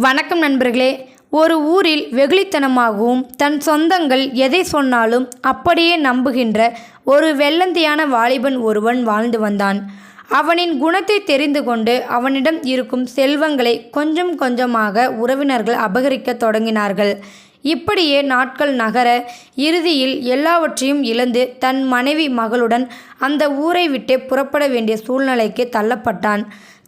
வணக்கம் நண்பர்களே. ஒரு ஊரில் வெகுளித்தனமாகவும் தன் சொந்தங்கள் எதை சொன்னாலும் அப்படியே நம்புகின்ற ஒரு வெள்ளந்தியான வாலிபன் ஒருவன் வாழ்ந்து வந்தான். அவனின் குணத்தை தெரிந்து கொண்டு அவனிடம் இருக்கும் செல்வங்களை கொஞ்சம் கொஞ்சமாக உறவினர்கள் அபகரிக்க தொடங்கினார்கள். இப்படியே நாட்கள் நகர இறுதியில் எல்லாவற்றையும் இழந்து தன் மனைவி மகளுடன் அந்த ஊரை விட்டே புறப்பட வேண்டிய சூழ்நிலைக்கு தள்ளப்பட்டான்.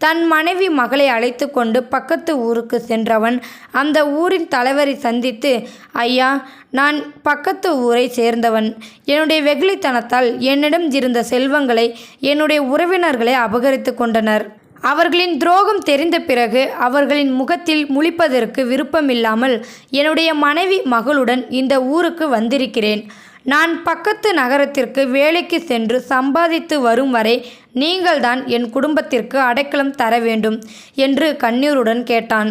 தன் மனைவி மகளை அழைத்து கொண்டு பக்கத்து ஊருக்கு சென்றவன் அந்த ஊரின் தலைவரை சந்தித்து, ஐயா, நான் பக்கத்து ஊரை சேர்ந்தவன். என்னுடைய வெகுளித்தனத்தால் என்னிடம் இருந்த செல்வங்களை என்னுடைய உறவினர்களை அபகரித்து கொண்டனர். அவர்களின் துரோகம் தெரிந்த பிறகு அவர்களின் முகத்தில் முழிப்பதற்கு விருப்பமில்லாமல் என்னுடைய மனைவி மகளுடன் இந்த ஊருக்கு வந்திருக்கிறேன். நான் பக்கத்து நகரத்திற்கு வேலைக்கு சென்று சம்பாதித்து வரும் வரை நீங்கள்தான் என் குடும்பத்திற்கு அடைக்கலம் தர வேண்டும் என்று கண்ணீருடன் கேட்டான்.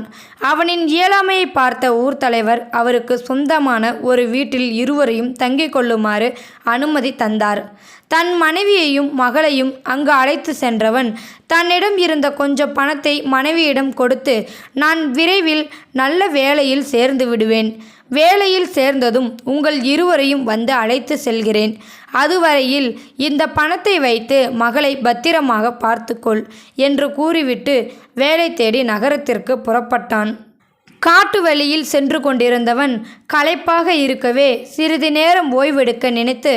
அவனின் இயலாமையை பார்த்த ஊர் தலைவர் அவருக்கு சொந்தமான ஒரு வீட்டில் இருவரையும் தங்கிக் கொள்ளுமாறு அனுமதி தந்தார். தன் மனைவியையும் மகளையும் அங்கு அழைத்து சென்றவன் தன்னிடம் இருந்த கொஞ்சம் பணத்தை மனைவியிடம் கொடுத்து, நான் விரைவில் நல்ல வேலையில் சேர்ந்து விடுவேன். வேலையில் சேர்ந்ததும் உங்கள் இருவரையும் வந்து அழைத்து செல்கிறேன். அதுவரையில் இந்த பணத்தை வைத்து மகளை பத்திரமாக பார்த்துக்கொள் என்று கூறிவிட்டு வேலை தேடி நகரத்திற்கு புறப்பட்டான். காட்டு வழியில் சென்று கொண்டிருந்தவன் களைப்பாக இருக்கவே சிறிது நேரம் ஓய்வெடுக்க நினைத்து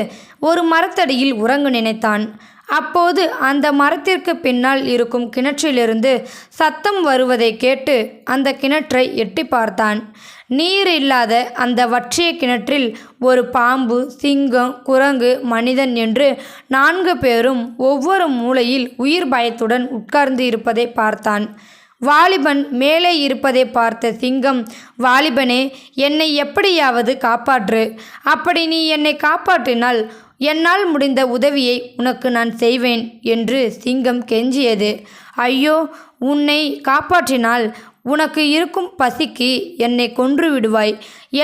ஒரு மரத்தடியில் உறங்க நினைத்தான். அப்போது அந்த மரத்திற்கு பின்னால் இருக்கும் கிணற்றிலிருந்து சத்தம் வருவதை கேட்டு அந்த கிணற்றை எட்டி பார்த்தான். நீர் இல்லாத அந்த வற்றிய கிணற்றில் ஒரு பாம்பு, சிங்கம், குரங்கு, மனிதன் என்று 4 பேரும் ஒவ்வொரு மூலையில் உயிர் பயத்துடன் உட்கார்ந்து இருப்பதை பார்த்தான். வாலிபன் மேலே இருப்பதை பார்த்த சிங்கம், வாலிபனே, என்னை எப்படியாவது காப்பாற்று. அப்படி நீ என்னை காப்பாற்றினால் என்னால் முடிந்த உதவியை உனக்கு நான் செய்வேன் என்று சிங்கம் கெஞ்சியது. ஐயோ, உன்னை காப்பாற்றினால் உனக்கு இருக்கும் பசிக்கு என்னை கொன்று விடுவாய்.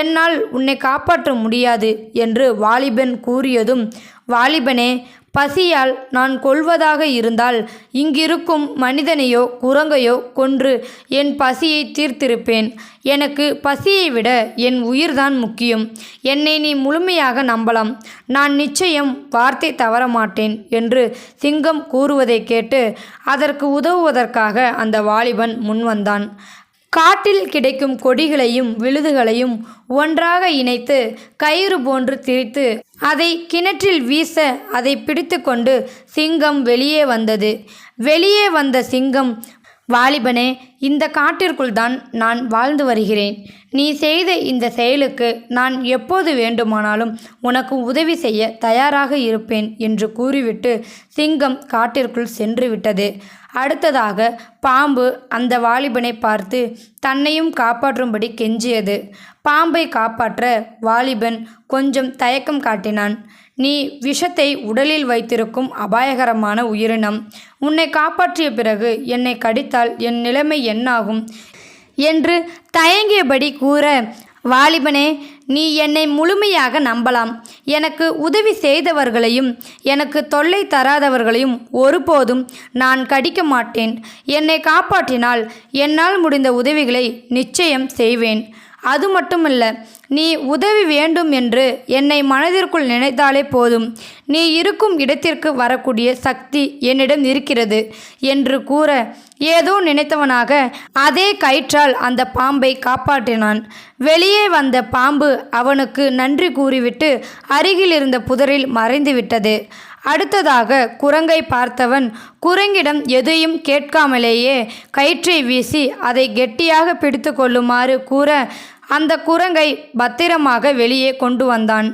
என்னால் உன்னை காப்பாற்ற முடியாது என்று வாலிபன் கூறியதும், வாலிபனே, பசியால் நான் கொல்வதாக இருந்தால் இங்கிருக்கும் மனிதனையோ குரங்கையோ கொன்று என் பசியை தீர்த்திருப்பேன். எனக்கு பசியை விட என் உயிர்தான் முக்கியம். என்னை நீ முழுமையாக நம்பலாம். நான் நிச்சயம் வார்த்தை தவற மாட்டேன் என்று சிங்கம் கூறுவதை கேட்டு அதற்கு உதவுவதற்காக அந்த வாலிபன் முன்வந்தான். காட்டில் கிடைக்கும் கொடிகளையும் விழுதுகளையும் ஒன்றாக இணைத்து கயிறு போன்று திரித்து அதை கிணற்றில் வீச அதை பிடித்து கொண்டு சிங்கம் வெளியே வந்தது. வெளியே வந்த சிங்கம், வாலிபனே, இந்த காட்டிற்குள் தான் நான் வாழ்ந்து வருகிறேன். நீ செய்த இந்த செயலுக்கு நான் எப்போது வேண்டுமானாலும் உனக்கு உதவி செய்ய தயாராக இருப்பேன் என்று கூறிவிட்டு சிங்கம் காட்டிற்குள் சென்று விட்டது. அடுத்ததாக பாம்பு அந்த வாலிபனை பார்த்து தன்னையும் காப்பாற்றும்படி கெஞ்சியது. பாம்பை காப்பாற்ற வாலிபன் கொஞ்சம் தயக்கம் காட்டினான். நீ விஷத்தை உடலில் வைத்திருக்கும் அபாயகரமான உயிரினம். உன்னை காப்பாற்றிய பிறகு என்னை கடித்தால் என் நிலைமை என்னாகும் என்று தயங்கியபடி கூற, வாலிபனே, நீ என்னை முழுமையாக நம்பலாம். எனக்கு உதவி செய்தவர்களையும் எனக்கு தொல்லை தராதவர்களையும் ஒருபோதும் நான் கடிக்க மாட்டேன். என்னை காப்பாற்றினால் என்னால் முடிந்த உதவிகளை நிச்சயம் செய்வேன். அது மட்டுமல்ல, நீ உதவி வேண்டும் என்று என்னை மனதிற்குள் நினைத்தாலே போதும். நீ இருக்கும் இடத்திற்கு வரக்கூடிய சக்தி என்னிடம் இருக்கிறது என்று கூற, ஏதோ நினைத்தவனாக அதே கயிற்றால் அந்த பாம்பை காப்பாற்றினான். வெளியே வந்த பாம்பு அவனுக்கு நன்றி கூறிவிட்டு அருகில் இருந்த புதரில் மறைந்து விட்டது. அடுத்ததாக குரங்கை பார்த்தவன் குரங்கிடம் எதையும் கேட்காமலேயே கயிற்றை வீசி அதை கெட்டியாக பிடித்து கொள்ளுமாறு கூற, அந்த குரங்கை பத்திரமாக வெளியே கொண்டு வந்தான்.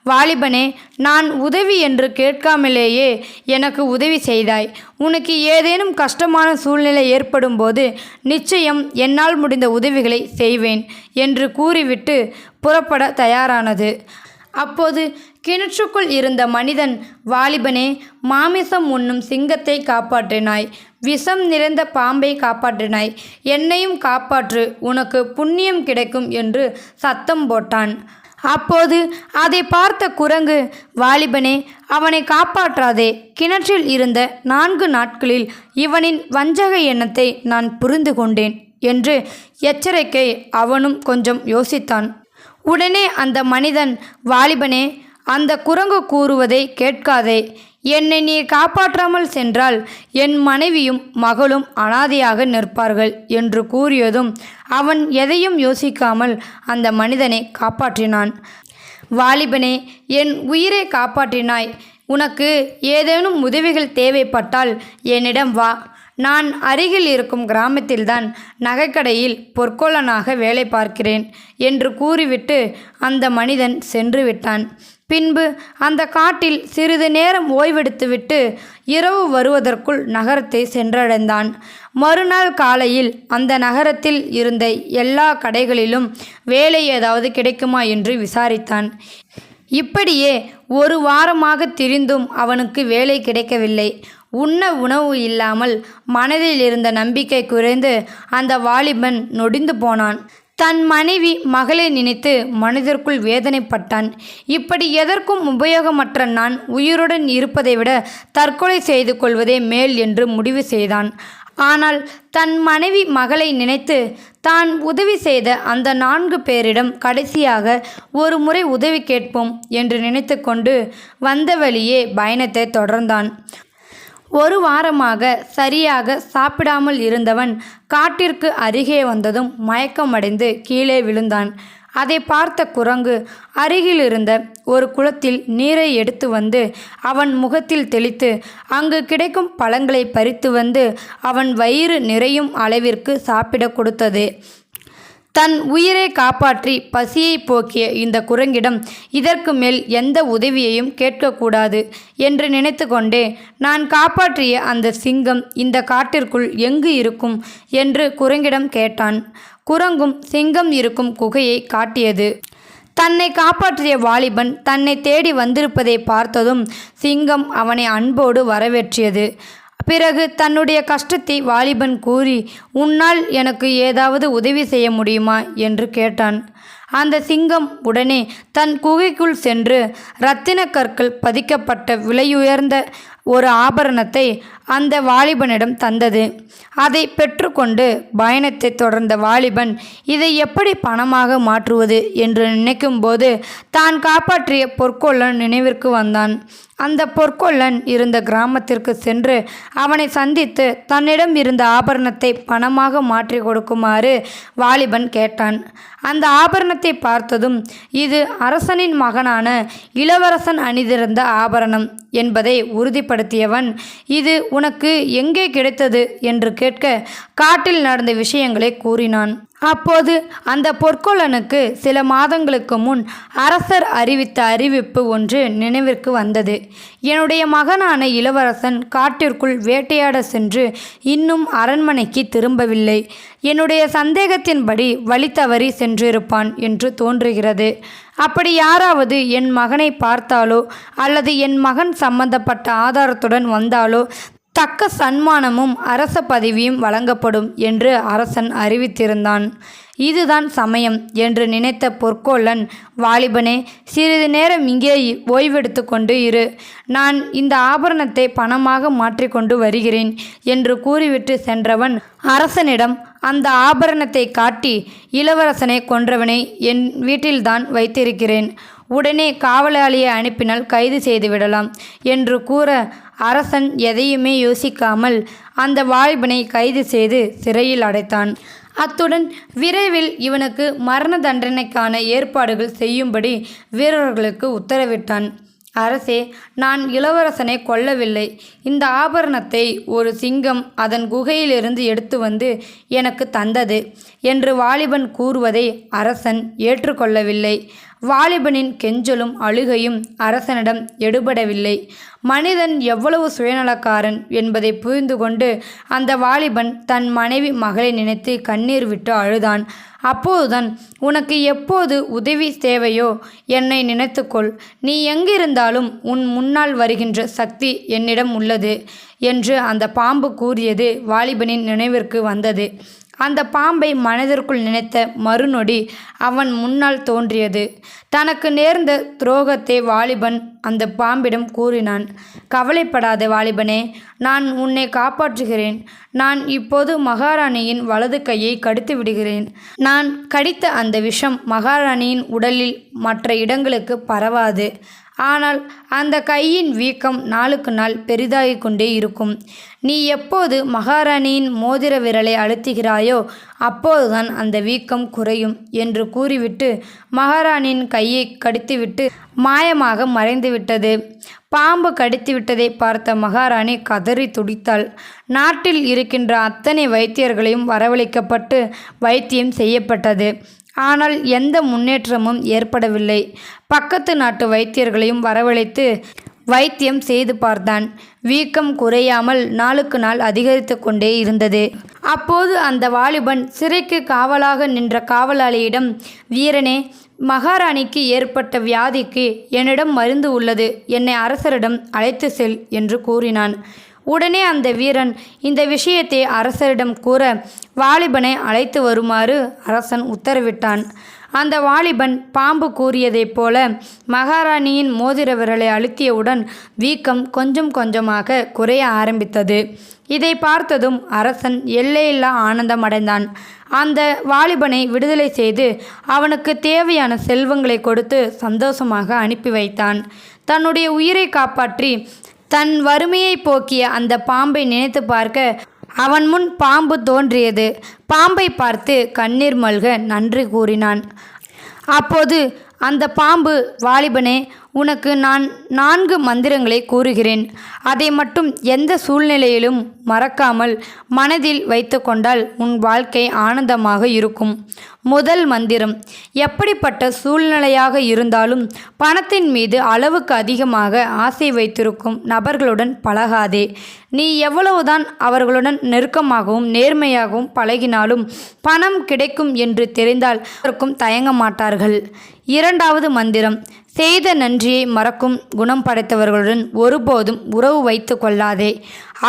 வாலிபனே, நான் உதவி என்று கேட்காமலேயே எனக்கு உதவி செய்தாய். உனக்கு ஏதேனும் கஷ்டமான சூழ்நிலை ஏற்படும் போது நிச்சயம் என்னால் முடிந்த உதவிகளை செய்வேன் என்று கூறிவிட்டு புறப்பட தயாரானது. அப்போது கிணற்றுக்குள் இருந்த மனிதன், வாலிபனே, மாமிசம் உண்ணும் சிங்கத்தை காப்பாற்றினாய், விஷம் நிறைந்த பாம்பை காப்பாற்றினாய், என்னையும் காப்பாற்று, உனக்கு புண்ணியம் கிடைக்கும் என்று சத்தம் போட்டான். அப்போது அதை பார்த்த குரங்கு, வாலிபனே, அவனை காப்பாற்றாதே. கிணற்றில் இருந்த 4 நாட்களில் இவனின் வஞ்சக எண்ணத்தை நான் புரிந்து கொண்டேன். என்று எச்சரிக்கை அவனும் கொஞ்சம் யோசித்தான். உடனே அந்த மனிதன், வாலிபனே, அந்த குரங்கு கூறுவதை கேட்காதே. என்னை நீ காப்பாற்றாமல் சென்றால் என் மனைவியும் மகளும் அனாதையாக நிற்பார்கள் என்று கூறியதும் அவன் எதையும் யோசிக்காமல் அந்த மனிதனை காப்பாற்றினான். வாலிபனே, என் உயிரை காப்பாற்றினாய். உனக்கு ஏதேனும் உதவிகள் தேவைப்பட்டால் என்னிடம் வா. நான் அருகில் இருக்கும் கிராமத்தில்தான் நகைக்கடையில் பொற்கொல்லனாக வேலை பார்க்கிறேன் என்று கூறிவிட்டு அந்த மனிதன் சென்று விட்டான். பின்பு அந்த காட்டில் சிறிது நேரம் ஓய்வெடுத்துவிட்டு இரவு வருவதற்குள் நகரத்தை சென்றடைந்தான். மறுநாள் காலையில் அந்த நகரத்தில் இருந்த எல்லா கடைகளிலும் வேலை ஏதாவது கிடைக்குமா என்று விசாரித்தான். இப்படியே ஒரு வாரமாக திரிந்தும் அவனுக்கு வேலை கிடைக்கவில்லை. உண்ண உணவு இல்லாமல் மனதில் இருந்த நம்பிக்கை குறைந்து அந்த வாலிபன் நொடிந்து போனான். தன் மனைவி மகளை நினைத்து மனதிற்குள் வேதனைப்பட்டான். இப்படி எதற்கும் உபயோகமற்ற நான் உயிருடன் இருப்பதை விட தற்கொலை செய்து கொள்வதே மேல் என்று முடிவு செய்தான். ஆனால் தன் மனைவி மகளை நினைத்து தான் உதவி செய்த அந்த 4 பேரிடம் கடைசியாக ஒரு முறை உதவி கேட்போம் என்று நினைத்து கொண்டு வந்த வழியே பயணத்தை தொடர்ந்தான். ஒரு வாரமாக சரியாக சாப்பிடாமல் இருந்தவன் காட்டிற்கு அருகே வந்ததும் மயக்கமடைந்து கீழே விழுந்தான். அதை பார்த்த குரங்கு அருகில் இருந்த ஒரு குளத்தில் நீரை எடுத்து வந்து அவன் முகத்தில் தெளித்து அங்கு கிடைக்கும் பழங்களை பறித்து வந்து அவன் வயிறு நிறையும் அளவிற்கு சாப்பிட கொடுத்தது. தன் உயிரை காப்பாற்றி பசியை போக்கிய இந்த குரங்கிடம் இதற்கு மேல் எந்த உதவியையும் கேட்கக்கூடாது என்று நினைத்து கொண்டே, நான் காப்பாற்றிய அந்த சிங்கம் இந்த காட்டிற்குள் எங்கு இருக்கும் என்று குரங்கிடம் கேட்டான். குரங்கும் சிங்கம் இருக்கும் குகையை காட்டியது. தன்னை காப்பாற்றிய வாலிபன் தன்னை தேடி வந்திருப்பதை பார்த்ததும் சிங்கம் அவனை அன்போடு வரவேற்றியது. பிறகு தன்னுடைய கஷ்டத்தை வாலிபன் கூறி, உன்னால் எனக்கு ஏதாவது உதவி செய்ய முடியுமா என்று கேட்டான். அந்த சிங்கம் உடனே தன் குகைக்குள் சென்று இரத்தின கற்கள் பதிக்கப்பட்ட விலையுயர்ந்த ஒரு ஆபரணத்தை அந்த வாலிபனிடம் தந்தது. அதை பெற்றுக்கொண்டு பயணத்தை தொடர்ந்த வாலிபன் இதை எப்படி பணமாக மாற்றுவது என்று நினைக்கும்போது தான் காப்பாற்றிய பொற்கொல்லன் நினைவிற்கு வந்தான். அந்த பொற்கொல்லன் இருந்த கிராமத்திற்கு சென்று அவனை சந்தித்து தன்னிடம் இருந்த ஆபரணத்தை பணமாக மாற்றி கொடுக்குமாறு வாலிபன் கேட்டான். அந்த ஆபரணத்தை பார்த்ததும் இது அரசனின் மகனான இளவரசன் அணிந்திருந்த ஆபரணம் என்பதை உறுதிப்படுத்தியவன், இது உனக்கு எங்கே கிடைத்தது என்று கேட்க காட்டில் நடந்த விஷயங்களை கூறினான். அப்போது அந்த பொற்கொல்லனுக்கு சில மாதங்களுக்கு முன் அரசர் அறிவித்த அறிவிப்பு ஒன்று நினைவிற்கு வந்தது. என்னுடைய மகனான இளவரசன் காட்டிற்குள் வேட்டையாட சென்று இன்னும் அரண்மனைக்கு திரும்பவில்லை. என்னுடைய சந்தேகத்தின்படி வழி தவறி சென்றிருப்பான் என்று தோன்றுகிறது. அப்படி யாராவது என் மகனை பார்த்தாலோ அல்லது என் மகன் சம்பந்தப்பட்ட ஆதாரத்துடன் வந்தாலோ தக்க சன்மானமும் அரச பதவியும் வழங்கப்படும் என்று அரசன் அறிவித்திருந்தான். இதுதான் சமயம் என்று நினைத்த பொற்கொல்லன், வாலிபனே, சிறிது நேரம் இங்கே ஓய்வெடுத்து கொண்டு இரு. நான் இந்த ஆபரணத்தை பணமாக மாற்றிக்கொண்டு வருகிறேன் என்று கூறிவிட்டு சென்றவன் அரசனிடம் அந்த ஆபரணத்தை காட்டி, இளவரசனை கொன்றவனை என் வீட்டில்தான் வைத்திருக்கிறேன். உடனே காவலாளியை அனுப்பினால் கைது செய்து விடலாம் என்று கூற அரசன் எதையுமே யோசிக்காமல் அந்த வாலிபனை கைது செய்து சிறையில் அடைத்தான். அத்துடன் விரைவில் இவனுக்கு மரண தண்டனைக்கான ஏற்பாடுகள் செய்யும்படி வீரர்களுக்கு உத்தரவிட்டான். அரசே, நான் இளவரசனை கொல்லவில்லை. இந்த ஆபரணத்தை ஒரு சிங்கம் அதன் குகையிலிருந்து எடுத்து வந்து எனக்கு தந்தது என்று வாலிபன் கூறுவதை அரசன் ஏற்றுக்கொள்ளவில்லை. வாலிபனின் கெஞ்சலும் அழுகையும் அரசனிடம் எடுபடவில்லை. மனிதன் எவ்வளவு சுயநலக்காரன் என்பதை புரிந்து கொண்டு அந்த வாலிபன் தன் மனைவி மகளை நினைத்து கண்ணீர் விட்டு அழுதான். அப்போதுதான், உனக்கு எப்போது உதவி தேவையோ என்னை நினைத்துக்கொள். நீ எங்கிருந்தாலும் உன் முன்னால் வருகின்ற சக்தி என்னிடம் உள்ளது என்று அந்த பாம்பு கூறியது வாலிபனின் நினைவிற்கு வந்தது. அந்த பாம்பை மனதிற்குள் நினைத்த மறுநொடி அவன் முன்னால் தோன்றியது. தனக்கு நேர்ந்த துரோகத்தை வாலிபன் அந்த பாம்பிடம் கூறினான். கவலைப்படாத வாலிபனே, நான் உன்னை காப்பாற்றுகிறேன். நான் இப்போது மகாராணியின் வலது கையை கடித்து விடுகிறேன். நான் கடித்த அந்த விஷம் மகாராணியின் உடலில் மற்ற இடங்களுக்கு பரவாது. ஆனால் அந்த கையின் வீக்கம் நாளுக்கு நாள் பெரிதாகிக் கொண்டே இருக்கும். நீ எப்போது மகாராணியின் மோதிர விரலை அழுத்துகிறாயோ அப்போதுதான் அந்த வீக்கம் குறையும் என்று கூறிவிட்டு மகாராணியின் கையை கடித்துவிட்டு மாயமாக மறைந்துவிட்டது. பாம்பு கடித்துவிட்டதை பார்த்த மகாராணி கதறி துடித்தாள். நாட்டில் இருக்கின்ற அத்தனை வைத்தியர்களையும் வரவழைக்கப்பட்டு வைத்தியம் செய்யப்பட்டது. ஆனால் எந்த முன்னேற்றமும் ஏற்படவில்லை. பக்கத்து நாட்டு வைத்தியர்களையும் வரவழைத்து வைத்தியம் செய்து பார்த்தான். வீக்கம் குறையாமல் நாளுக்கு நாள் அதிகரித்து கொண்டே இருந்தது. அப்போது அந்த வாலிபன் சிறைக்கு காவலாக நின்ற காவலாளியிடம், வீரனே, மகாராணிக்கு ஏற்பட்ட வியாதிக்கு என்னிடம் மருந்து உள்ளது. என்னை அரசரிடம் அழைத்து செல் என்று கூறினான். உடனே அந்த வீரன் இந்த விஷயத்தை அரசரிடம் கூற வாலிபனை அழைத்து வருமாறு அரசன் உத்தரவிட்டான். அந்த வாலிபன் பாம்பு கூறியதைப் போல மகாராணியின் மோதிர விரலை அழுத்தியவுடன் வீக்கம் கொஞ்சம் கொஞ்சமாக குறைய ஆரம்பித்தது. இதை பார்த்ததும் அரசன் எல்லையில்லா ஆனந்தம் அடைந்தான். அந்த வாலிபனை விடுதலை செய்து அவனுக்கு தேவையான செல்வங்களை கொடுத்து சந்தோஷமாக அனுப்பி வைத்தான். தன்னுடைய உயிரை காப்பாற்றி தன் வறுமையை போக்கிய அந்த பாம்பை நினைத்து பார்க்க அவன் முன் பாம்பு தோன்றியது. பாம்பை பார்த்து கண்ணீர் மல்க நன்றி கூறினான். அப்போது அந்த பாம்பு, வாலிபனே, உனக்கு நான் 4 மந்திரங்களை கூறுகிறேன். அதை மட்டும் எந்த சூழ்நிலையிலும் மறக்காமல் மனதில் வைத்து கொண்டால் உன் வாழ்க்கை ஆனந்தமாக இருக்கும். முதல் மந்திரம், எப்படிப்பட்ட சூழ்நிலையாக இருந்தாலும் பணத்தின் மீது அளவுக்கு அதிகமாக ஆசை வைத்திருக்கும் நபர்களுடன் பழகாதே. நீ எவ்வளவுதான் அவர்களுடன் நெருக்கமாகவும் நேர்மையாகவும் பழகினாலும் பணம் கிடைக்கும் என்று தெரிந்தால் அவருக்கும் தயங்க மாட்டார்கள். இரண்டாவது மந்திரம், செய்த நன்றியை மறக்கும் குணம் படைத்தவர்களுடன் ஒருபோதும் உறவு வைத்து கொள்ளாதே.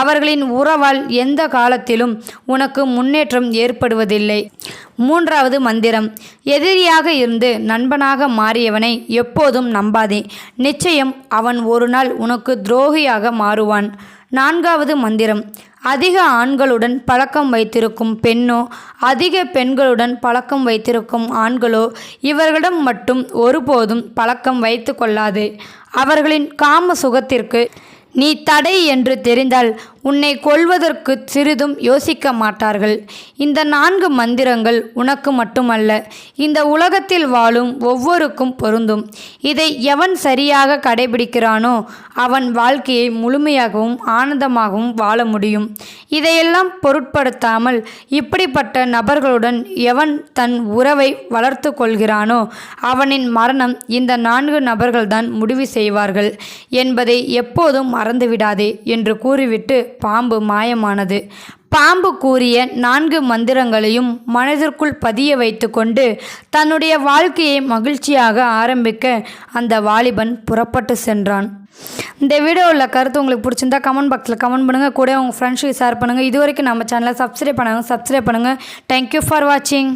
அவர்களின் உறவால் எந்த காலத்திலும் உனக்கு முன்னேற்றம் ஏற்படுவதில்லை. மூன்றாவது மந்திரம், எதிரியாக இருந்து நண்பனாக மாறியவனை எப்போதும் நம்பாதே. நிச்சயம் அவன் ஒரு நாள் உனக்கு துரோகியாக மாறுவான். நான்காவது மந்திரம், அதிக ஆண்களுடன் பழக்கம் வைத்திருக்கும் பெண்ணோ அதிக பெண்களுடன் பழக்கம் வைத்திருக்கும் ஆண்களோ இவர்களிடம் மட்டும் ஒருபோதும் பழக்கம் வைத்து கொள்ளாதே. அவர்களின் காம சுகத்திற்கு நீ தடை என்று தெரிந்தால் உன்னை கொல்வதற்கு சிறிதும் யோசிக்க மாட்டார்கள். இந்த 4 மந்திரங்கள் உனக்கு மட்டுமல்ல, இந்த உலகத்தில் வாழும் ஒவ்வொருக்கும் பொருந்தும். இதை எவன் சரியாக கடைபிடிக்கிறானோ அவன் வாழ்க்கையை முழுமையாகவும் ஆனந்தமாகவும் வாழ முடியும். இதையெல்லாம் பொருட்படுத்தாமல் இப்படிப்பட்ட நபர்களுடன் எவன் தன் உறவை வளர்த்து கொள்கிறானோ அவனின் மரணம் இந்த 4 நபர்கள்தான் முடிவு செய்வார்கள் என்பதை எப்போதும் மறந்துவிடாதே என்று கூறிவிட்டு பாம்பு மாயமானது. பாம்பு கூறிய 4 மந்திரங்களையும் மனதிற்குள் பதிய வைத்து கொண்டு தன்னுடைய வாழ்க்கையை மகிழ்ச்சியாக ஆரம்பிக்க அந்த வாலிபன் புறப்பட்டு சென்றான். இந்த வீடியோவில் கருத்து உங்களுக்கு பிடிச்சிருந்தா கமெண்ட் பாக்ஸில் கமெண்ட் பண்ணுங்கள். கூட உங்கள் ஃப்ரெண்ட்ஸுக்கு ஷேர் பண்ணுங்கள். இது வரைக்கும் நம்ம சேனலை சப்ஸ்கிரைப் பண்ணுங்கள். தேங்க்யூ ஃபார் வாட்சிங்.